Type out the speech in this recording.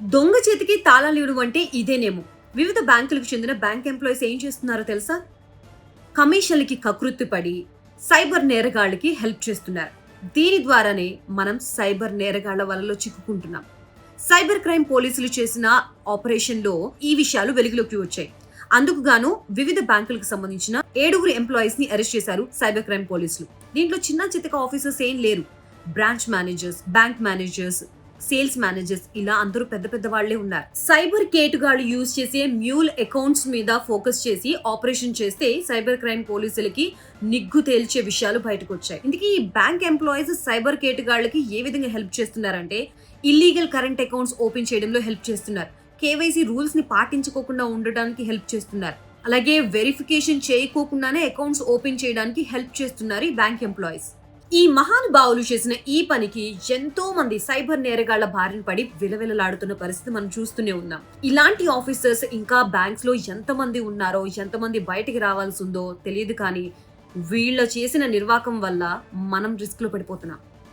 దొంగ చేతికి తాళాలివ్వడం అంటే ఇదేనేమో. వివిధ బ్యాంకులకు చెందిన బ్యాంక్ ఎంప్లాయీస్ ఏం చేస్తున్నారో తెలుసా? కమిషన్లకి కకృత్తిపడి సైబర్ నేరగాళ్ళకి హెల్ప్ చేస్తున్నారు. దీని ద్వారానే మనం సైబర్ నేరగాళ్ల వలలో చిక్కుకుంటున్నాం. సైబర్ క్రైమ్ పోలీసులు చేసిన ఆపరేషన్లో ఈ విషయాలు వెలుగులోకి వచ్చాయి. అందుకు గాను వివిధ బ్యాంకులకు సంబంధించిన 7 ఎంప్లాయీస్ ని అరెస్ట్ చేశారు సైబర్ క్రైమ్ పోలీసులు. దీంట్లో చిన్న చితక ఆఫీసర్స్ ఏం లేరు. Branch managers, bank managers, sales managers ఇలా అందరూ పెద్ద పెద్ద వాళ్లే ఉన్నారు. సైబర్ కేటుగాళ్ళు యూజ్ చేసే మ్యూల్ అకౌంట్స్ మీద ఫోకస్ చేసి ఆపరేషన్ చేస్తే సైబర్ క్రైమ్ పోలీసులకి నిగ్గు తేల్చే విషయాలు బయటకు వచ్చాయి. ఇందుకే ఈ బ్యాంక్ ఎంప్లాయీస్ సైబర్ కేటుగాళ్ళకి ఏ విధంగా హెల్ప్ చేస్తున్నారంటే ఇల్లీగల్ కరెంట్ అకౌంట్స్ ఓపెన్ చేయడంలో హెల్ప్ చేస్తున్నారు. కేవైసీ రూల్స్ ని పాటించుకోకుండా ఉండడానికి హెల్ప్ చేస్తున్నారు. అలాగే వెరిఫికేషన్ చేయకోకుండానే అకౌంట్స్ ఓపెన్ చేయడానికి హెల్ప్ చేస్తున్నారు ఈ బ్యాంక్ ఎంప్లాయీస్. ఈ మహానుభావులు చేసిన ఈ పనికి ఎంతో మంది సైబర్ నేరగాళ్ల బారిన పడి విలవిలలాడుతున్న పరిస్థితి మనం చూస్తూనే ఉన్నాం. ఇలాంటి ఆఫీసర్స్ ఇంకా బ్యాంక్స్ లో ఎంతమంది ఉన్నారో, ఎంతమంది బయటికి రావాల్సి ఉందో తెలియదు. కానీ వీళ్ళ చేసిన నిర్వాకం వల్ల మనం రిస్క్ లో పడిపోతున్నాం.